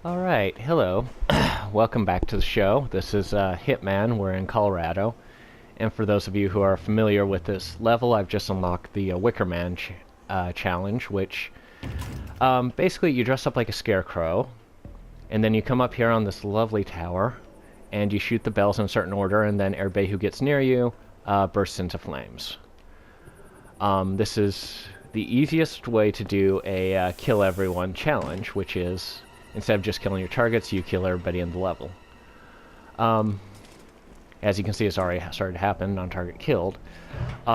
Alright, hello. Welcome back to the show. This is HITMAN. We're in Colorado. And for those of you who are familiar with this level, I've just unlocked the Wicker Man challenge, which basically you dress up like a scarecrow, and then you come up here on this lovely tower, and you shoot the bells in a certain order, and then everybody who gets near you bursts into flames. This is the easiest way to do a kill everyone challenge, which is instead of just killing your targets, you kill everybody in the level. As you can see, it's already started to happen, non-target killed.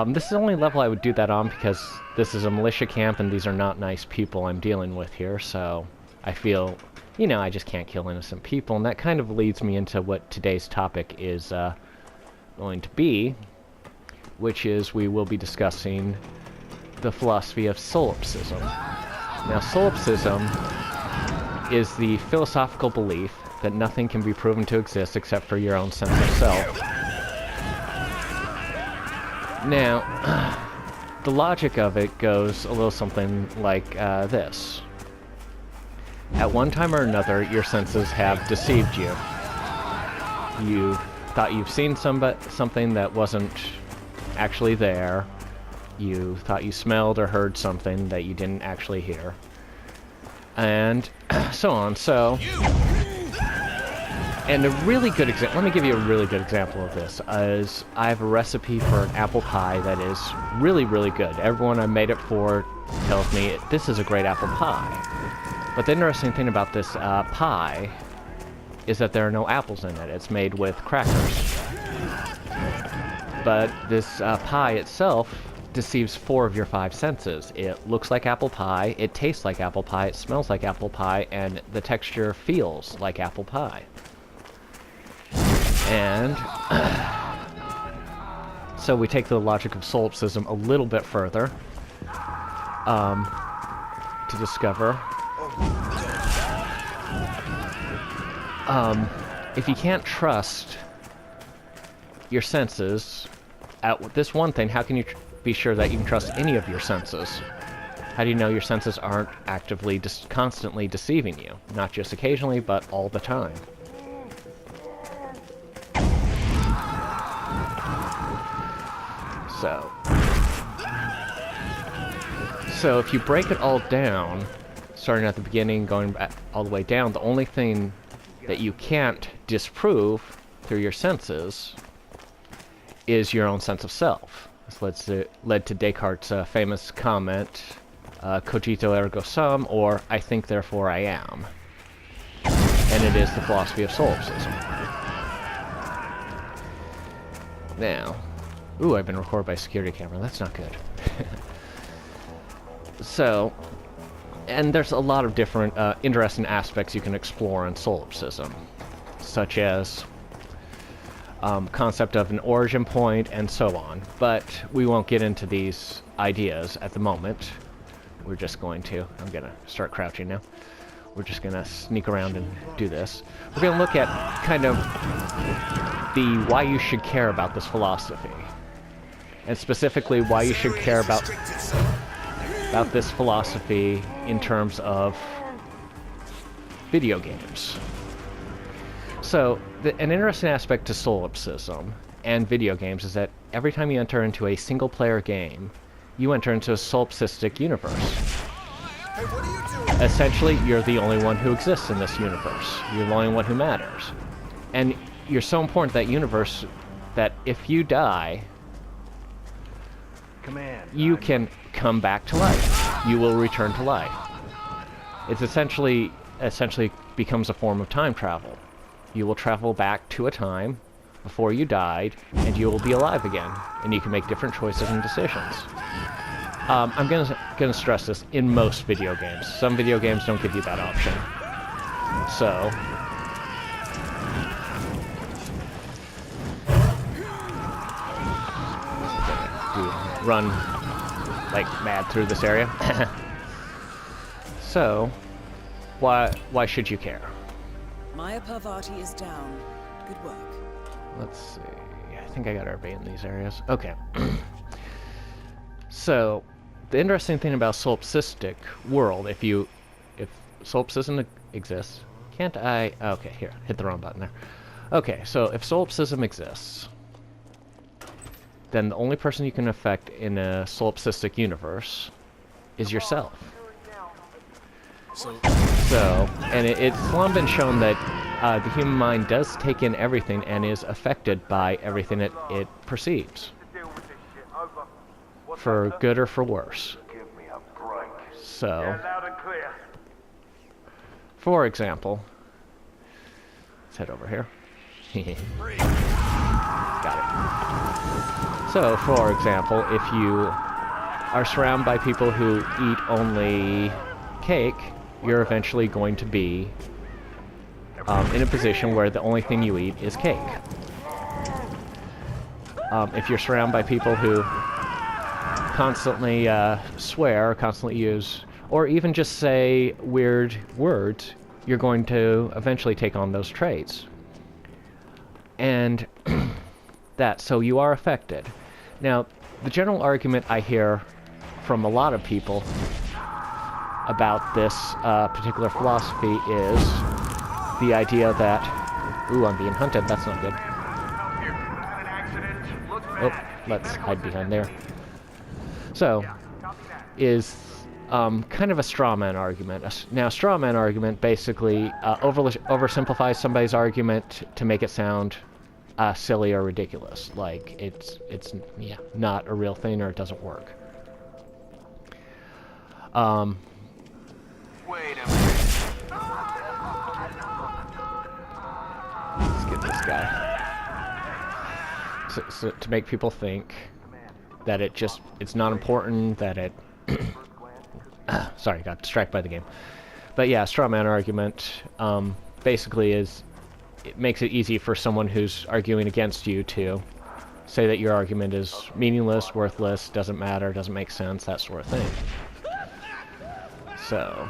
This is the only level I would do that on because this is a militia camp and these are not nice people I'm dealing with here, so I feel, you know, I just can't kill innocent people, and that kind of leads me into what today's topic is going to be, which is we will be discussing the philosophy of Solipsism. Now, Solipsism is the philosophical belief that nothing can be proven to exist except for your own sense of self. Now, the logic of it goes a little something like this. At one time or another, your senses have deceived you. You thought you've seen something that wasn't actually there. You thought you smelled or heard something that you didn't actually hear. And so on. So, and a really good example, let me give you a really good example of this, is I have a recipe for an apple pie that is really, really good. Everyone I made it for tells me this is a great apple pie. But the interesting thing about this pie is that there are no apples in it. It's made with crackers. But this pie itself deceives 4 of your 5 senses. It looks like apple pie, it tastes like apple pie, it smells like apple pie, and the texture feels like apple pie. And so we take the logic of solipsism a little bit further to discover if you can't trust your senses at this one thing, how can you be sure that you can trust any of your senses? How do you know your senses aren't actively constantly deceiving you? Not just occasionally, but all the time. So if you break it all down, starting at the beginning, going back all the way down, the only thing that you can't disprove through your senses is your own sense of self. This led to Descartes' famous comment, cogito ergo sum, or I think therefore I am. And it is the philosophy of solipsism. Now, ooh, I've been recorded by a security camera, that's not good. So, and there's a lot of different interesting aspects you can explore in solipsism, such as concept of an origin point and so on, but we won't get into these ideas at the moment. We're just going to, I'm gonna start crouching now. We're just gonna sneak around and do this. We're gonna look at kind of the why you should care about this philosophy, and specifically why you should care about this philosophy in terms of video games. So, an interesting aspect to solipsism and video games is that every time you enter into a single-player game, you enter into a solipsistic universe. Hey, what are you doing? Essentially, you're the only one who exists in this universe. You're the only one who matters. And you're so important to that universe that if you die, you can come back to life. You will return to life. It's essentially becomes a form of time travel. You will travel back to a time before you died, and you will be alive again, and you can make different choices and decisions. I'm gonna stress this in most video games. Some video games don't give you that option. So, run like mad through this area. So, why should you care? Maya Parvati is down. Good work. Let's see. I think I got everybody in these areas. Okay. So, the interesting thing about solipsistic world, if solipsism exists, Can't I... Okay, here. Hit the wrong button there. Okay, so if solipsism exists, then the only person you can affect in a solipsistic universe is yourself. So, and it's long been shown that the human mind does take in everything and is affected by everything it perceives. For good or for worse. So, for example, let's head over here. Got it. So, for example, if you are surrounded by people who eat only cake, you're eventually going to be in a position where the only thing you eat is cake. If you're surrounded by people who constantly swear, constantly use, or even just say weird words, you're going to eventually take on those traits. And so you are affected. Now, the general argument I hear from a lot of people about this particular philosophy is the idea that, ooh, I'm being hunted, that's not good. Oh, let's hide behind there. So, is kind of a straw man argument. Now, straw man argument basically oversimplifies somebody's argument to make it sound silly or ridiculous, like it's not a real thing or it doesn't work. Wait a minute. Let's get this guy. So to make people think that it's not important, that it... sorry, got distracted by the game. But yeah, straw man argument basically is... It makes it easy for someone who's arguing against you to say that your argument is meaningless, worthless, doesn't matter, doesn't make sense, that sort of thing. So...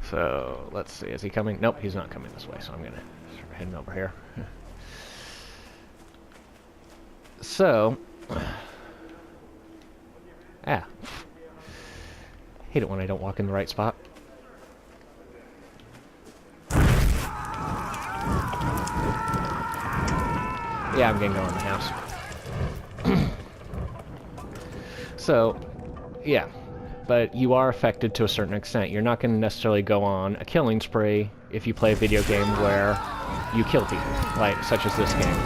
So, let's see, is he coming? Nope, he's not coming this way, so I'm gonna start heading over here. So... Hate it when I don't walk in the right spot. Yeah, I'm gonna go in the house. So, yeah. But you are affected to a certain extent. You're not going to necessarily go on a killing spree if you play a video game where you kill people, like such as this game.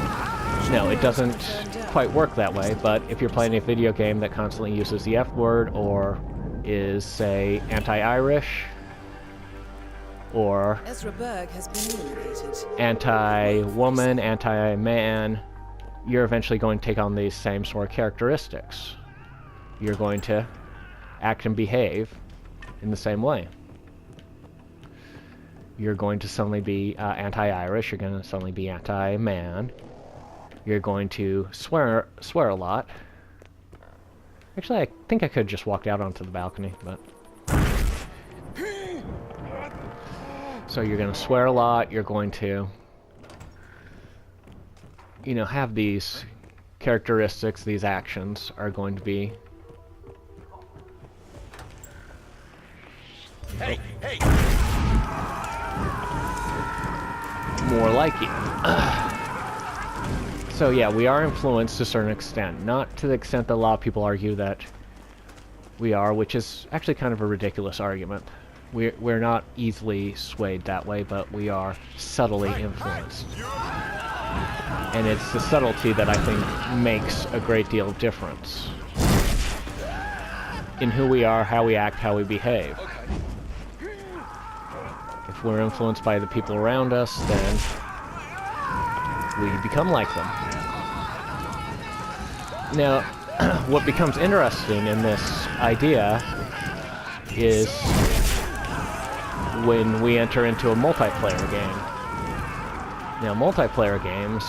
No, it doesn't quite work that way, but if you're playing a video game that constantly uses the F word, or is, say, anti-Irish, or Ezra Berg has been eliminated. Anti-woman, anti-man, you're eventually going to take on these same sort of characteristics. You're going to act and behave in the same way. You're going to suddenly be anti-Irish, you're going to suddenly be anti-man, you're going to swear a lot. Actually, I think I could have just walked out onto the balcony, but... So you're going to swear a lot, you're going to, you know, have these characteristics, these actions are going to be... Hey, hey! more like you. So yeah, we are influenced to a certain extent. Not to the extent that a lot of people argue that we are, which is actually kind of a ridiculous argument. We're not easily swayed that way, but we are subtly influenced. And it's the subtlety that I think makes a great deal of difference in who we are, how we act, how we behave. If we're influenced by the people around us, then we become like them. Now, what becomes interesting in this idea is when we enter into a multiplayer game. Now, multiplayer games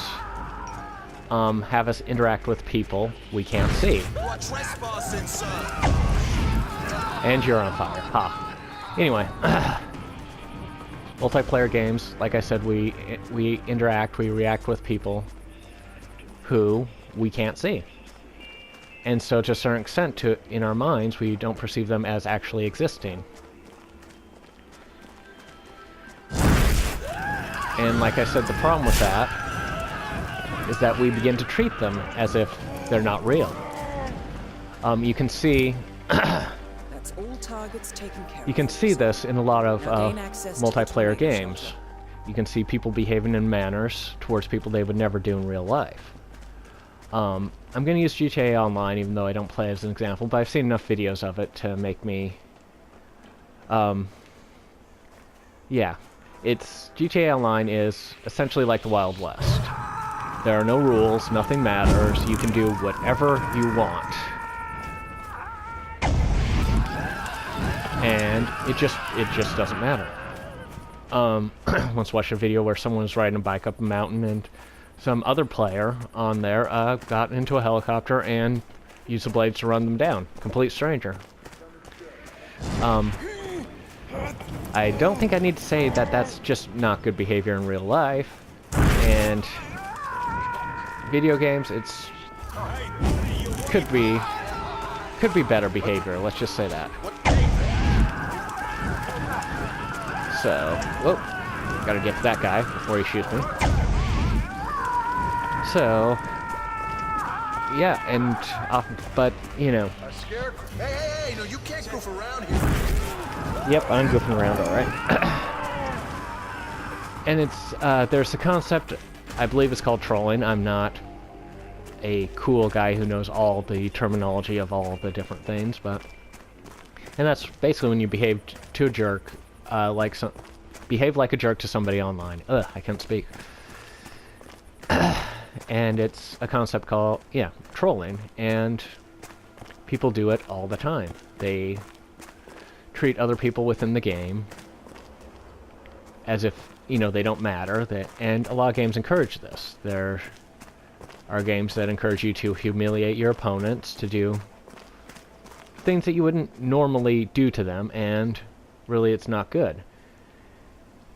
have us interact with people we can't see. And you're on fire. Ha. Anyway, multiplayer games, like I said, we interact, we react with people who we can't see. And so to a certain extent, in our minds, we don't perceive them as actually existing. And like I said, the problem with that is that we begin to treat them as if they're not real. You can see That's all targets taken care of. you can see this in a lot of Now gain access to the multiplayer tornado games. shelter. You can see people behaving in manners towards people they would never do in real life. I'm going to use GTA Online, even though I don't play as an example, but I've seen enough videos of it to make me... yeah. GTA Online is essentially like the Wild West. There are no rules, nothing matters, you can do whatever you want. And it just doesn't matter. Once watched a video where someone was riding a bike up a mountain and some other player on there got into a helicopter and used the blades to run them down. Complete stranger. I don't think I need to say that that's just not good behavior in real life. And video games, could be better behavior. Let's just say that. So, whoa, gotta get to that guy before he shoots me. So, yeah, and but you know. A scarecrow. Hey, no, you can't goof around here. Yep, I'm goofing around, all right. And there's a concept, I believe it's called trolling. I'm not a cool guy who knows all the terminology of all the different things, and that's basically when you behave to a jerk, behave like a jerk to somebody online. Ugh, I can't speak. And it's a concept called, trolling, and people do it all the time. They treat other people within the game as if, they don't matter, and a lot of games encourage this. There are games that encourage you to humiliate your opponents, to do things that you wouldn't normally do to them, and really it's not good.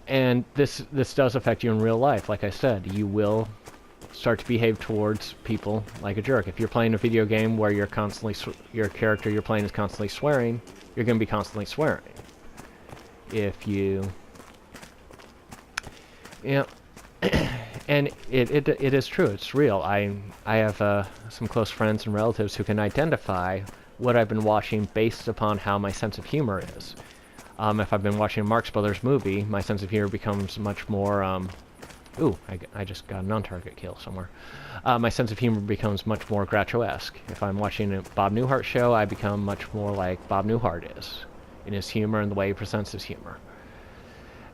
And this does affect you in real life. Like I said, you will start to behave towards people like a jerk. If you're playing a video game where your character you're playing is constantly swearing, you're going to be constantly swearing. If you... And it is true, it's real. I have some close friends and relatives who can identify what I've been watching based upon how my sense of humor is. If I've been watching a Marx Brothers movie, my sense of humor becomes much more... ooh, I just got a non-target kill somewhere. My sense of humor becomes much more Groucho-esque. If I'm watching a Bob Newhart show, I become much more like Bob Newhart is, in his humor and the way he presents his humor.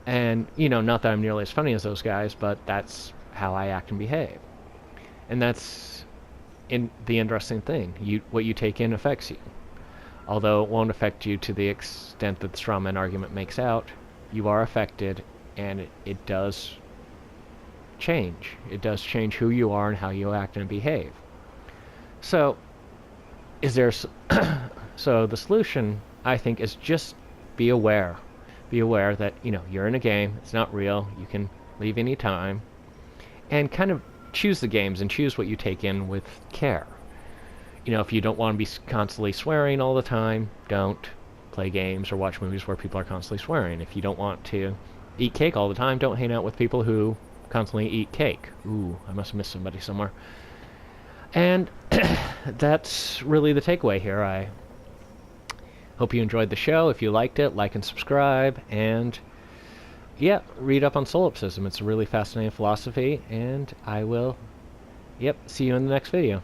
And, not that I'm nearly as funny as those guys, but that's how I act and behave. And that's the interesting thing. What you take in affects you. Although it won't affect you to the extent that the strawman argument makes out, you are affected, and it does change. It does change who you are and how you act and behave. So, so the solution, I think, is just be aware. Be aware that, you're in a game, it's not real, you can leave any time, and kind of choose the games and choose what you take in with care. If you don't want to be constantly swearing all the time, don't play games or watch movies where people are constantly swearing. If you don't want to eat cake all the time, don't hang out with people who constantly eat cake. Ooh, I must have missed somebody somewhere. And that's really the takeaway here. I hope you enjoyed the show. If you liked it, like and subscribe. And yeah, read up on Solipsism. It's a really fascinating philosophy. And I will, see you in the next video.